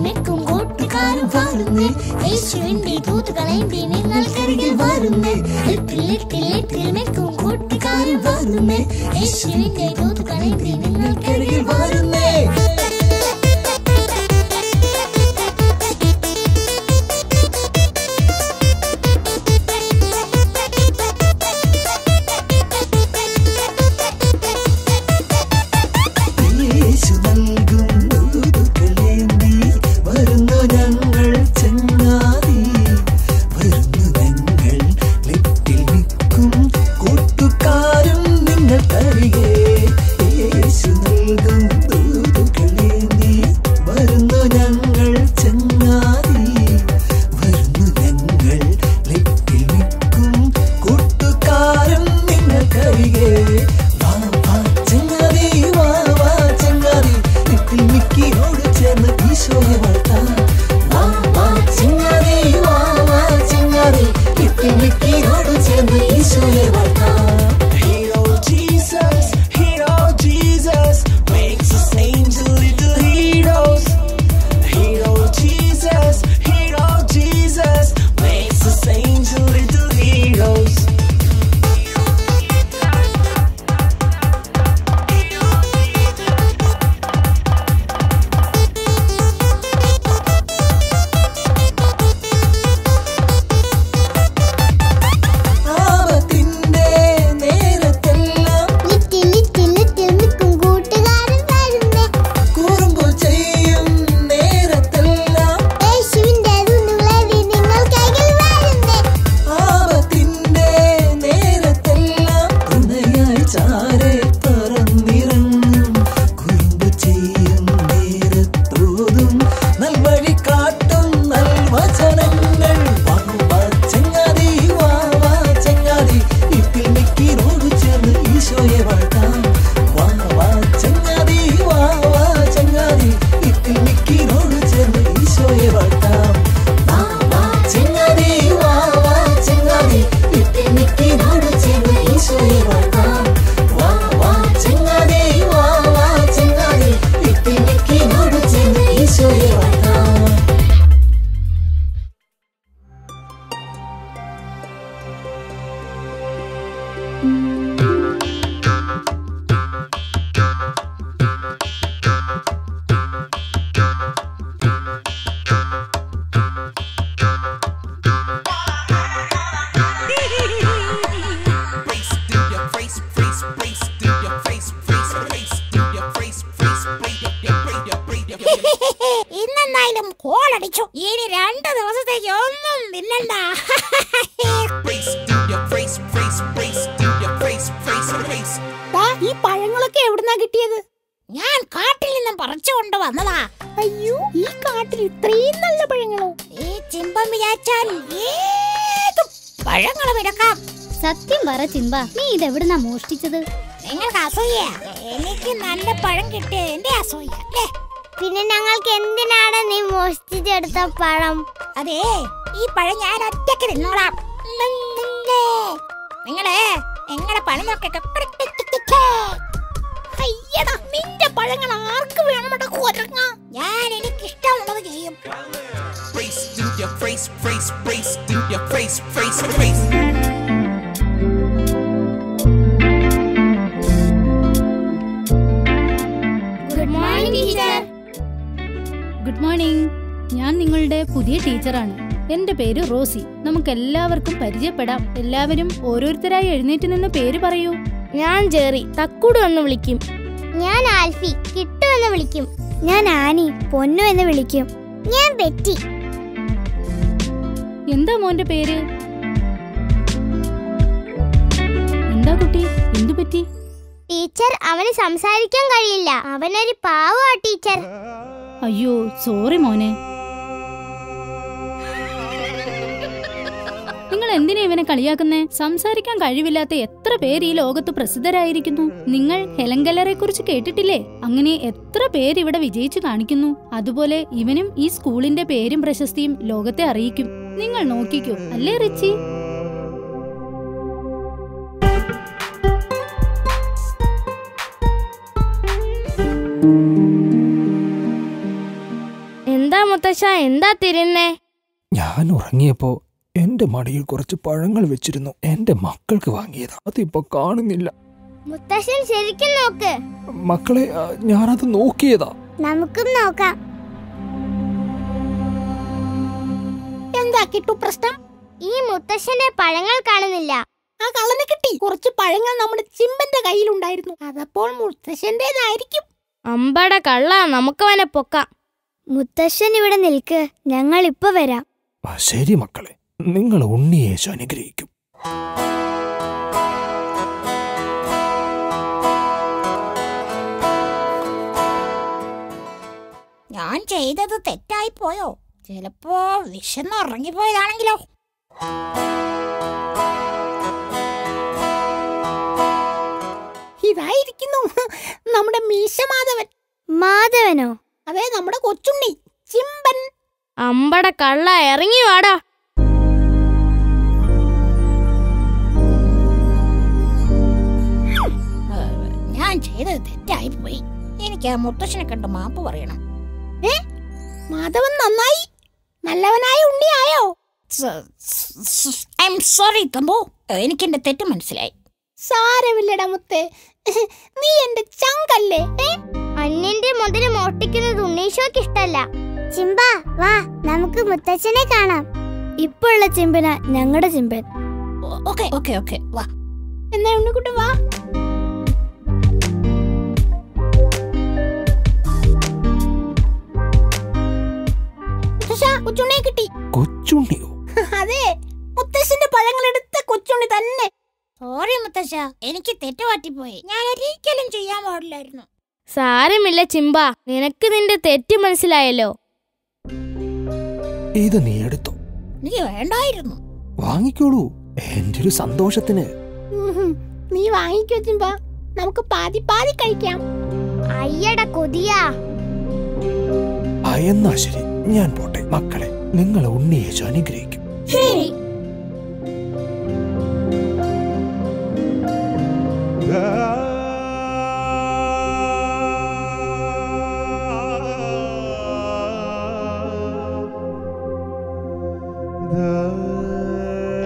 നിൽക്കും കൂട്ടുകാരും വരുന്നേ, യേശുവിന്റെ ദൂതുകളേന്തി നിങ്ങൾക്കരികിൽ വരുന്നേ. ലിറ്റിൽ നിൽക്കും കൂട്ടുകാരും വരുന്നേ, യേശുവിന്റെ ദൂതുകളേന്തി നിങ്ങൾക്കരികിൽ വരുന്നേ. ഇന്നെന്തായാലും കോളടിച്ചു. ഇനി 2 ദിവസത്തേക്ക് ഒന്നും തിന്നണ്ട. ഈ പഴങ്ങളൊക്കെ എവിടുന്നാ കിട്ടിയത്? ഞാൻ കാട്ടിൽ നിന്നും പറിച്ചു കൊണ്ട് വന്നതാ. അയ്യോ, ഈ കാട്ടിൽ ഇത്രയും നല്ല പഴങ്ങളോ? ഈ ചിമ്പം വിചാരിച്ചാൽ ഏത് പഴങ്ങളും എടുക്കാം. സത്യം പറ ചിമ്പ, നീ ഇതെവിടുന്നാ മോഷ്ടിച്ചത്? നിങ്ങൾക്ക് അസൂയ? എനിക്ക് നല്ല പഴം കിട്ടിയ എന്റെ അസൂയ അല്ലേ? പിന്നെ ഞങ്ങൾക്ക് എന്തിനാണ് നീ മോഷ്ടിച്ചെടുത്ത പഴം? അതേ, ഈ പഴം ഞാൻ ഒറ്റയ്ക്ക് തിന്നോളാം. നിങ്ങളെ പണി നോക്കെ. അയ്യടാ, നിന്റെ പഴങ്ങൾ ആർക്ക് വേണമെടാ കുരങ്ങ? ഞാൻ എനിക്കിഷ്ടമുള്ളത് ചെയ്യും. Good morning teacher. Good morning. ഞാൻ നിങ്ങളുടെ പുതിയ ടീച്ചറാണ്. എന്റെ പേര് റോസി. നമുക്ക് എല്ലാവർക്കും പരിചയപ്പെടാം. എല്ലാവരും ഓരോരുത്തരായി എഴുന്നേറ്റ് നിന്ന് പേര് പറയൂ. ഞാൻ ജെറി, തക്കുടു എന്ന് വിളിക്കും. ഞാൻ ആൽഫി, കിട്ടു എന്ന് വിളിക്കും. ഞാൻ ആനി, പൊന്നു എന്ന് വിളിക്കും. ഞാൻ ബെറ്റി. എന്താ മോന്റെ പേര്? എന്താ കുട്ടി, എന്തു പറ്റി? ടീച്ചർ, അവന് സംസാരിക്കാൻ കഴിയില്ല. അവനൊരു പാവാ ടീച്ചർ. അയ്യോ, സോറി മോനെ. നിങ്ങൾ എന്തിനാ ഇവനെ കളിയാക്കുന്നേ? സംസാരിക്കാൻ കഴിവില്ലാത്ത എത്ര പേര് ഈ ലോകത്ത് പ്രസിദ്ധരായിരിക്കുന്നു. നിങ്ങൾ ഹെലൻ കെല്ലറെ കുറിച്ച് കേട്ടിട്ടില്ലേ? അങ്ങനെ എത്ര പേര് ഇവിടെ വിജയിച്ചു കാണിക്കുന്നു. അതുപോലെ ഇവനും ഈ സ്കൂളിന്റെ പേരും പ്രശസ്തിയും ലോകത്തെ അറിയിക്കും. നിങ്ങൾ നോക്കിക്കോ, അല്ലേ റിച്ചി? മുത്തശ്ശ, എന്താ തിരുന്നേ? ഞാൻ ഉറങ്ങിയപ്പോ എന്റെ മടിയിൽ കുറച്ച് പഴങ്ങൾ വെച്ചിരുന്നു. എന്റെ മക്കൾക്ക് വാങ്ങിയതാ. അതിപ്പോ കാണുന്നില്ല. മുത്തശ്ശൻ ശരിക്കും നോക്ക്. മക്കളെ, ഞാനത് നോക്കിയതാ. നമുക്കും നോക്കാം. എന്താ കിട്ടു പ്രശ്നം? ഈ മുത്തശ്ശന്റെ പഴങ്ങൾ കാണുന്നില്ല. ആ കള്ളനെ കിട്ടി. കുറച്ച് പഴങ്ങൾ നമ്മുടെ ചിമ്പന്റെ കയ്യിലുണ്ടായിരുന്നു. അതപ്പോൾ മുത്തശ്ശന്റേതായിരിക്കും. അമ്പട കള്ള, നമുക്കവനെ പൊക്കാം. മുത്തശ്ശൻ ഇവിടെ നിൽക്ക്, ഞങ്ങൾ ഇപ്പൊ വരാം. ശരി മക്കളെ, നിങ്ങൾ ഉണ്ണിയേശു അനുഗ്രഹിക്കും. ഞാൻ ചെയ്തത് തെറ്റായി പോയോ? ചിലപ്പോ വിശന്ന് ഉറങ്ങിപ്പോയതാണെങ്കിലോ? ഇതായിരിക്കുന്നു നമ്മുടെ മീശ മാധവൻ. മാധവനോ? അതെ, നമ്മുടെ കൊച്ചുണ്ണി ചിമ്പൻ. അമ്പട കള്ള, ഇറങ്ങി വാടാ. ഞാൻ ചെയ്തത് തെറ്റായി പോയി. എനിക്ക് ആ മുത്തശ്ശനെ കണ്ട് മാപ്പ് പറയണം. മാധവൻ നന്നായി നല്ലവനായ ഉണ്ണിയായോ? ഐ എം സോറി തമ്പു, എനിക്ക് എന്റെ തെറ്റ് മനസ്സിലായി. സാരമില്ലടാ മുത്തേ, നീ എന്റെ ചങ്കല്ലേ. അന്യന്റെ മുതല് മോഷ്ടിക്കുന്നത് ഉണ്ണീശോക്ക് ഇഷ്ടല്ല. ചിമ്പ വാ, നമുക്ക് മുത്തച്ഛനെ കാണാം. ഇപ്പോഴുള്ള ചിമ്പന ഞങ്ങളുടെ ചിമ്പൻ. ഓക്കെ ഓക്കെ ഓക്കെ, വാ. എന്നാ ഉണ്ണിക്കുട്ടൻ വാ. കൊച്ചുണ്ണിയെ കിട്ടി. കൊച്ചുണ്ണിയോ? അതെ, മുത്തശ്ശന്റെ പഴങ്ങളെടുത്ത കൊച്ചുണ്ണി തന്നെ. സോറി മുത്തശ്ശ, എനിക്ക് തെറ്റുപറ്റിപ്പോയി. ഞാൻ ഒരിക്കലും ചെയ്യാൻ പാടില്ലായിരുന്നു. സാരമില്ല ചിമ്പ, നിനക്ക് നിന്റെ തെറ്റ് മനസ്സിലായല്ലോ. ഇത് നീ എടുത്തോ. എനിക്ക് വേണ്ടായിരുന്നു. വാങ്ങിക്കോളൂ, എന്റെ ഒരു സന്തോഷത്തിന്. നീ വാങ്ങിക്കോ ചിമ്പ, നമുക്ക് പാതി പാതി കഴിക്കാം. അയ്യട കൊതിയാ. എന്നാ ശരി, ഞാൻ പോട്ടെ. മക്കളെ, നിങ്ങൾ ഉണ്ണിയേശു അനുഗ്രഹിക്കും. ശരി.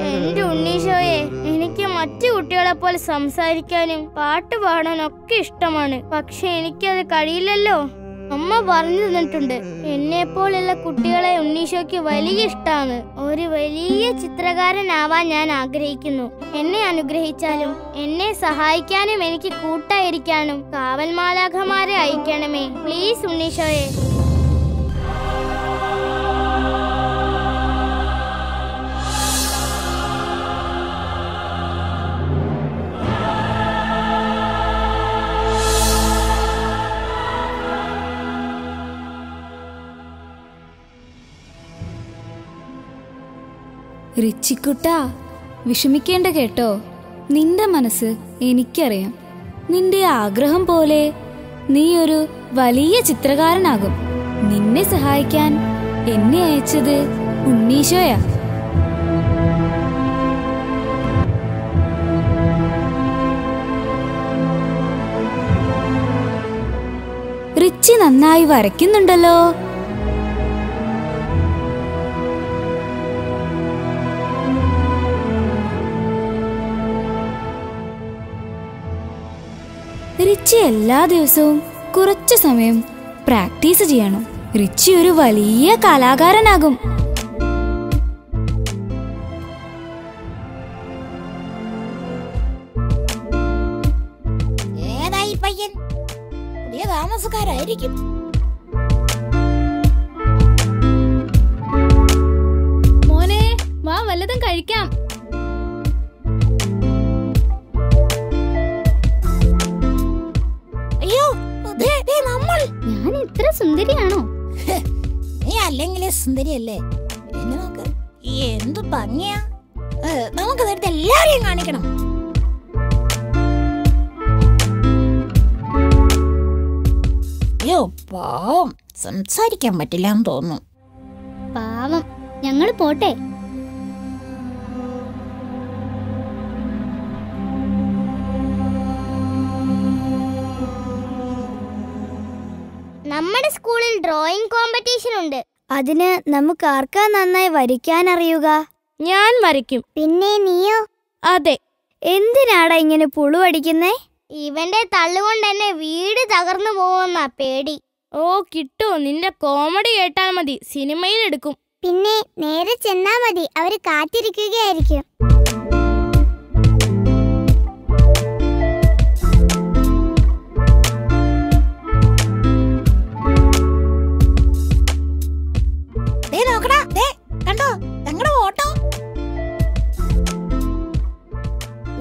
എന്റെ ഉണ്ണീശോയെ, എനിക്ക് മറ്റു കുട്ടികളെ പോലെ സംസാരിക്കാനും പാട്ട് പാടാനും ഒക്കെ ഇഷ്ടമാണ്. പക്ഷെ എനിക്കത് കഴിയില്ലല്ലോ. അമ്മ പറഞ്ഞു തന്നിട്ടുണ്ട്, എന്നെ പോലുള്ള കുട്ടികളെ ഉണ്ണീശോയ്ക്ക് വലിയ ഇഷ്ടമാണ്. ഒരു വലിയ ചിത്രകാരനാവാൻ ഞാൻ ആഗ്രഹിക്കുന്നു. എന്നെ അനുഗ്രഹിച്ചാലും എന്നെ സഹായിക്കാനും എനിക്ക് കൂട്ടായിരിക്കാനും കാവൽ മാലാഖമാരെ അയക്കണമേ. പ്ലീസ് ഉണ്ണീശോയെ. റിച്ചിക്കുട്ടാ, വിഷമിക്കേണ്ട കേട്ടോ. നിന്റെ മനസ്സ് എനിക്കറിയാം. നിന്റെ ആഗ്രഹം പോലെ നീ ഒരു വലിയ ചിത്രകാരനാകും. നിന്നെ സഹായിക്കാൻ എന്നെ അയച്ചത് ഉണ്ണീശോയാ. റിച്ചി നന്നായി വരയ്ക്കുന്നുണ്ടല്ലോ. റിച്ചി എല്ലാ ദിവസവും കുറച്ചു സമയം പ്രാക്ടീസ് ചെയ്യണം. റിച്ചി ഒരു വലിയ കലാകാരനാകും. ഏതായി പയ്യൻ? പുതിയ താമസക്കാരായിരിക്കും. മോനെ വാ, വല്ലതും കഴിക്കാം. ഞാൻ ഇത്ര സുന്ദരിയാണോ? നീ അല്ലെങ്കിലേ സുന്ദരിയല്ലേ? എന്നെ നോക്ക്, എന്തു ഭംഗിയാ. നമുക്ക് നേരത്തെ എല്ലാരെയും കാണിക്കണം. അയ്യോ പാവം, സംസാരിക്കാൻ പറ്റില്ല എന്ന് തോന്നുന്നു. പാവം, ഞങ്ങൾ പോട്ടെ. നമ്മുടെ സ്കൂളിൽ ഡ്രോയിങ് കോമ്പറ്റീഷൻ ഉണ്ട്. അതിന് നമുക്ക് ആർക്കാ നന്നായി വരയ്ക്കാൻ അറിയുക? ഞാൻ വരയ്ക്കും. പിന്നെ നീയോ? അതെ. എന്തിനാടാ ഇങ്ങനെ പുളുവടിക്കുന്നേ? ഇവന്റെ തള്ളുകൊണ്ട് എന്നെ വീട് തകർന്നു പോവുന്ന പേടി. ഓ കിട്ടോ, നിന്റെ കോമഡി കേട്ടാൽ മതി, സിനിമയിൽ എടുക്കും. പിന്നെ നേരെ ചെന്നാ മതി, അവര് കാത്തിരിക്കുകയായിരിക്കും. കണ്ടോ ഞങ്ങളുടെ ഓട്ടോ?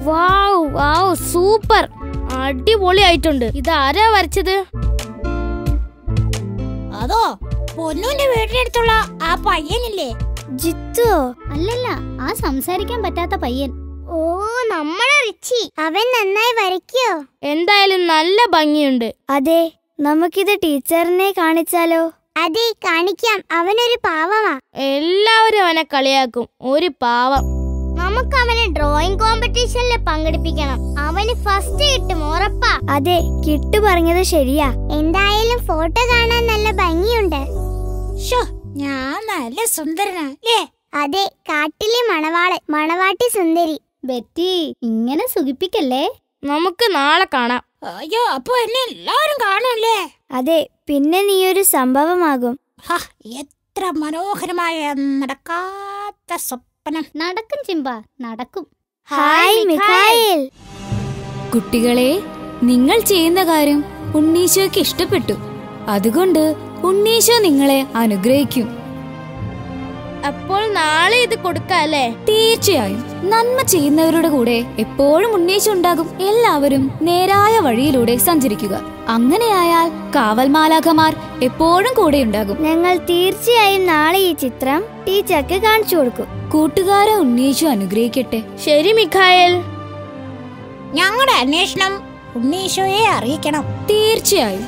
വാവ് വാവ്, സൂപ്പർ, അടിപൊളിയായിട്ടുണ്ട്. ഇതാരാ വരച്ചത്? അതോ പൊന്നുവിന്റെ വീടിനടുത്തുള്ള ആ പയ്യനില്ലേ, ജിത്തോ? അല്ലല്ല, ആ സംസാരിക്കാൻ പറ്റാത്ത പയ്യൻ. ഓ, നമ്മുടെ റിച്ചി. അവൻ നന്നായി വരയ്ക്കോ? എന്തായാലും നല്ല ഭംഗിയുണ്ട്. അതെ, നമുക്കിത് ടീച്ചറിനെ കാണിച്ചാലോ? അതെ, കാണിക്കാം. അവനൊരു പാവമാ. എല്ലാവരും അവനെ കളിയാക്കും, ഒരു പാവം. നമുക്ക് അവനെ ഡ്രോയിങ് കോമ്പറ്റീഷനിൽ പങ്കെടുപ്പിക്കണം. അവന് ഫസ്റ്റ് കിട്ടും, ഉറപ്പാ. അതെ, കിട്ടു പറഞ്ഞത് ശരിയാ. എന്തായാലും ഫോട്ടോ കാണാൻ നല്ല ഭംഗിയുണ്ട്. ഞാൻ നല്ല സുന്ദരനല്ലേ? അതെ, കാട്ടിലെ മണവാട്ടി സുന്ദരി. ബെറ്റി, ഇങ്ങനെ സുഖിപ്പിക്കല്ലേ. നമുക്ക് നാളെ കാണാം. അയ്യോ, അപ്പൊ എന്നെ എല്ലാവരും കാണുമല്ലേ? അതെ, പിന്നെ നീയൊരു സംഭവമാകും. എത്ര മനോഹരമായ നടക്കാത്ത സ്വപ്നം. നടക്കും ചിമ്പ, നടക്കും. ഹായ് മിഖായേൽ. കുട്ടികളെ, നിങ്ങൾ ചെയ്യുന്ന കാര്യം ഉണ്ണീശോയ്ക്ക് ഇഷ്ടപ്പെട്ടു. അതുകൊണ്ട് ഉണ്ണീശോ നിങ്ങളെ അനുഗ്രഹിക്കും. അപ്പോൾ നാളെ ഇത് കൊടുക്കാല്ലേ? തീർച്ചയായും. നന്മ ചെയ്യുന്നവരുടെ കൂടെ എപ്പോഴും ഉണ്ണീശോ ഉണ്ടാകും. എല്ലാവരും നേരായ വഴിയിലൂടെ സഞ്ചരിക്കുക. അങ്ങനെയായാൽ കാവൽ മാലാഖമാർ എപ്പോഴും കൂടെ ഉണ്ടാകും. ഞങ്ങൾ തീർച്ചയായും നാളെ ഈ ചിത്രം ടീച്ചർക്ക് കാണിച്ചു കൊടുക്കും. കൂട്ടുകാരെ ഉണ്ണീശോ അനുഗ്രഹിക്കട്ടെ. ശരി മിഖായേൽ. ഞങ്ങളുടെ അന്വേഷണം ഉണ്ണീശോയെ അറിയിക്കണം. തീർച്ചയായും.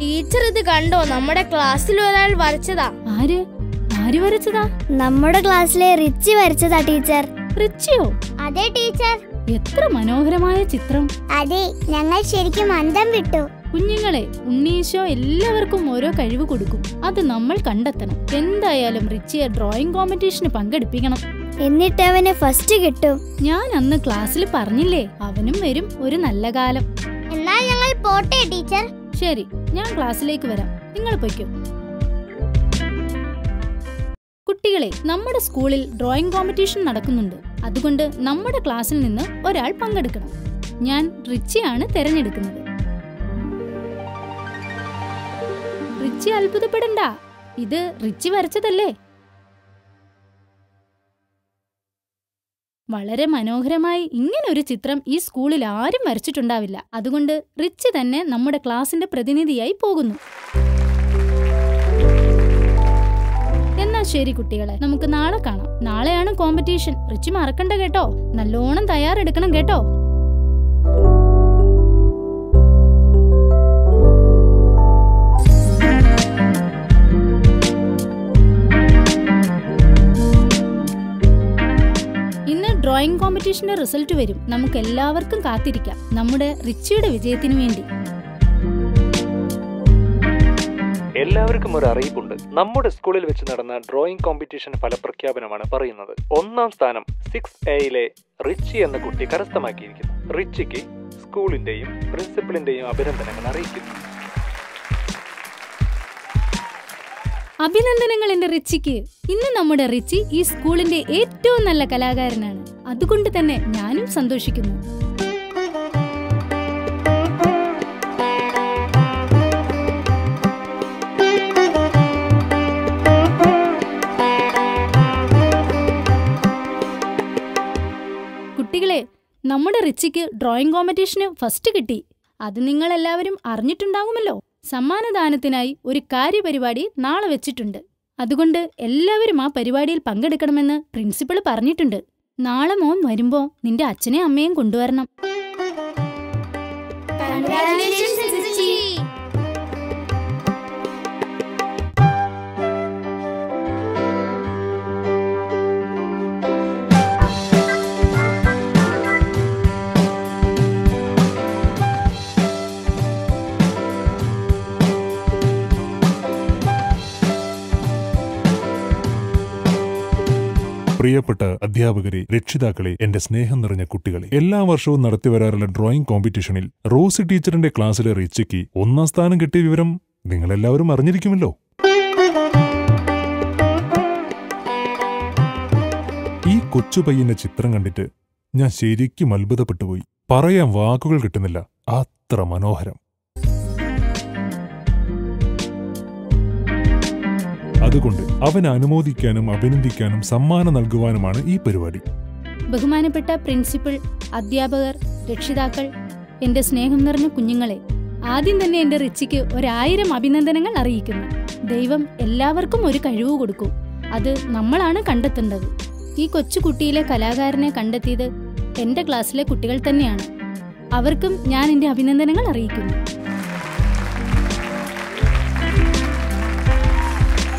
ടീച്ചർ ഇത് കണ്ടോ? നമ്മുടെ ക്ലാസ്സിൽ ഒരാൾ വരച്ചതാ. ആര് വരച്ചതാ? നമ്മുടെ ക്ലാസ്സിലെ റിച്ചി വരച്ചതാ ടീച്ചർ. റിച്ചിയോ? അതെ ടീച്ചർ. എത്ര മനോഹരമായ ചിത്രം. അതെ, ഞങ്ങൾ ശരിക്കും അന്തം വിട്ടു. കുഞ്ഞുങ്ങളെ, ഉണ്ണീശോ എല്ലാവർക്കും ഓരോ കഴിവ് കൊടുക്കും. അത് നമ്മൾ കണ്ടെത്തണം. എന്തായാലും റിച്ചിയെ ഡ്രോയിങ് കോമ്പറ്റീഷന് പങ്കെടുപ്പിക്കണം. എന്നിട്ട് അവന് ഫസ്റ്റ് കിട്ടും. ഞാൻ അന്ന് ക്ലാസ്സിൽ പറഞ്ഞില്ലേ, അവനും വരും ഒരു നല്ല കാലം. എന്നാൽ ഞങ്ങൾ പോട്ടെ ടീച്ചർ. ശരി, ഞാൻ ക്ലാസ്സിലേക്ക് വരാം, നിങ്ങൾ പൊയ്ക്കോ. കുട്ടികളെ, നമ്മുടെ സ്കൂളിൽ ഡ്രോയിങ് കോമ്പറ്റീഷൻ നടക്കുന്നുണ്ട്. അതുകൊണ്ട് നമ്മുടെ ക്ലാസ്സിൽ നിന്ന് ഒരാൾ പങ്കെടുക്കണം. ഞാൻ റിച്ചിയാണ് തെരഞ്ഞെടുക്കുന്നത്. റിച്ചി അത്ഭുതപ്പെടണ്ട, ഇത് റിച്ചി വരച്ചതല്ലേ? വളരെ മനോഹരമായി ഇങ്ങനൊരു ചിത്രം ഈ സ്കൂളിൽ ആരും വരച്ചിട്ടുണ്ടാവില്ല. അതുകൊണ്ട് റിച്ചി തന്നെ നമ്മുടെ ക്ലാസിന്റെ പ്രതിനിധിയായി പോകുന്നു. എന്നാ ശരി കുട്ടികളെ, നമുക്ക് നാളെ കാണാം. നാളെയാണ് കോമ്പറ്റീഷൻ. റിച്ചി മറക്കണ്ട കേട്ടോ. നല്ലോണം തയ്യാറെടുക്കണം കേട്ടോ. ഡ്രോയിങ് കോമ്പറ്റീഷന്റെ റിസൾട്ട് വരും. നമുക്ക് എല്ലാവർക്കും കാത്തിരിക്കാം നമ്മുടെ റിച്ചിയുടെ വിജയത്തിനു വേണ്ടി. എല്ലാവർക്കും ഒരു അറിയിപ്പുണ്ട്. നമ്മുടെ സ്കൂളിൽ വെച്ച് നടന്ന ഡ്രോയിങ് കോമ്പറ്റീഷൻ ഫലപ്രഖ്യാപനമാണ് പറയുന്നത്. 1ാം സ്ഥാനം 6A റിച്ചി എന്ന കുട്ടി കരസ്ഥമാക്കിയിരിക്കുന്നു. റിച്ചിക്ക് സ്കൂളിന്റെയും പ്രിൻസിപ്പലിന്റെയും അഭിനന്ദനങ്ങൾ അറിയിക്കുന്നു. അഭിനന്ദനങ്ങൾ എന്റെ റിച്ചിക്ക്. ഇന്ന് നമ്മുടെ റിച്ചി ഈ സ്കൂളിന്റെ ഏറ്റവും നല്ല കലാകാരനാണ്. അതുകൊണ്ട് തന്നെ ഞാനും സന്തോഷിക്കുന്നു. കുട്ടികളെ, നമ്മുടെ റിച്ചിക്ക് ഡ്രോയിങ് കോമ്പറ്റീഷന് ഫസ്റ്റ് കിട്ടി. അത് നിങ്ങൾ എല്ലാവരും അറിഞ്ഞിട്ടുണ്ടാകുമല്ലോ. സമ്മാനദാനത്തിനായി ഒരു കാര്യപരിപാടി നാളെ വെച്ചിട്ടുണ്ട്. അതുകൊണ്ട് എല്ലാവരും ആ പരിപാടിയിൽ പങ്കെടുക്കണമെന്ന് പ്രിൻസിപ്പൾ പറഞ്ഞിട്ടുണ്ട്. നാളെ മോൻ വരുമ്പോ നിന്റെ അച്ഛനെയും അമ്മയും കൊണ്ടുവരണം. പ്രിയപ്പെട്ട അധ്യാപകരെ, രക്ഷിതാക്കളെ, എന്റെ സ്നേഹം നിറഞ്ഞ കുട്ടികളെ, എല്ലാ വർഷവും നടത്തിവരാറുള്ള ഡ്രോയിങ് കോമ്പറ്റീഷനിൽ റോസി ടീച്ചറിന്റെ ക്ലാസ്സിലെ റിച്ചിക്ക് 1ാം സ്ഥാനം കിട്ടിയ വിവരം നിങ്ങളെല്ലാവരും അറിഞ്ഞിരിക്കുമല്ലോ. ഈ കൊച്ചു പയ്യന്റെ ചിത്രം കണ്ടിട്ട് ഞാൻ ശരിക്കും അത്ഭുതപ്പെട്ടുപോയി. പറയാൻ വാക്കുകൾ കിട്ടുന്നില്ല, അത്ര മനോഹരം. അതുകൊണ്ട് അവനെ അനുമോദിക്കാനും അഭിനന്ദിക്കാനും സമ്മാനം നൽകുവാനുമാണ് ഈ പരിപാടി. ബഹുമാനപ്പെട്ട പ്രിൻസിപ്പൽ, അധ്യാപകർ, രക്ഷിതാക്കൾ, എന്റെ സ്നേഹം നിറഞ്ഞ കുഞ്ഞുങ്ങളെ, ആദ്യം തന്നെ എന്റെ റിച്ചിക്ക് 1000 അഭിനന്ദനങ്ങൾ അറിയിക്കുന്നു. ദൈവം എല്ലാവർക്കും ഒരു കഴിവ് കൊടുക്കും. അത് നമ്മളാണ് കണ്ടെത്തേണ്ടത്. ഈ കൊച്ചുകുട്ടിയിലെ കലാകാരനെ കണ്ടെത്തിയത് എന്റെ ക്ലാസ്സിലെ കുട്ടികൾ തന്നെയാണ്. അവർക്കും ഞാൻ എന്റെ അഭിനന്ദനങ്ങൾ അറിയിക്കുന്നു.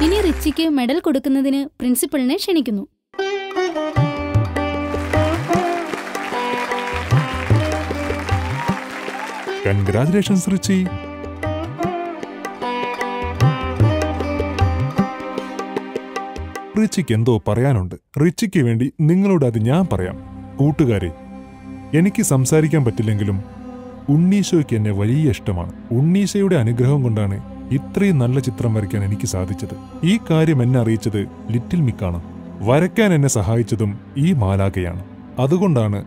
ഇനി റിച്ചിക്ക് മെഡൽ കൊടുക്കുന്നതിന് പ്രിൻസിപ്പലിനെ ക്ഷണിക്കുന്നു. Congratulations Ritchie. റിച്ചിക്ക് എന്തോ പറയാനുണ്ട്. റിച്ചിക്ക് വേണ്ടി നിങ്ങളോട് അത് ഞാൻ പറയാം. കൂട്ടുകാരെ, എനിക്ക് സംസാരിക്കാൻ പറ്റില്ലെങ്കിലും ഉണ്ണീശോയ്ക്ക് എന്നെ വലിയ ഇഷ്ടമാണ്. ഉണ്ണീശോയുടെ അനുഗ്രഹം കൊണ്ടാണ് ഇത്രയും നല്ല ചിത്രം വരയ്ക്കാൻ എനിക്ക് സാധിച്ചത്. ഈ കാര്യം എന്നെ അറിയിച്ചത് ലിറ്റിൽ മിക്കാണ്. വരയ്ക്കാൻ എന്നെ സഹായിച്ചതും ഈ മാലാഖയാണ്. അതുകൊണ്ടാണ്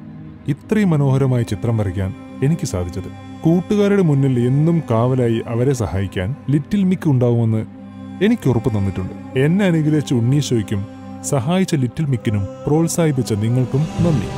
ഇത്രയും മനോഹരമായ ചിത്രം വരയ്ക്കാൻ എനിക്ക് സാധിച്ചത്. കൂട്ടുകാരുടെ മുന്നിൽ എന്നും കാവലായി അവരെ സഹായിക്കാൻ ലിറ്റിൽ മിക്ക് ഉണ്ടാവുമെന്ന് എനിക്ക് ഉറപ്പ് തന്നിട്ടുണ്ട്. എന്നെ അനുഗ്രഹിച്ച ഉണ്ണീശോയ്ക്കും സഹായിച്ച ലിറ്റിൽ മിക്കിനും പ്രോത്സാഹിപ്പിച്ച നിങ്ങൾക്കും നന്ദി.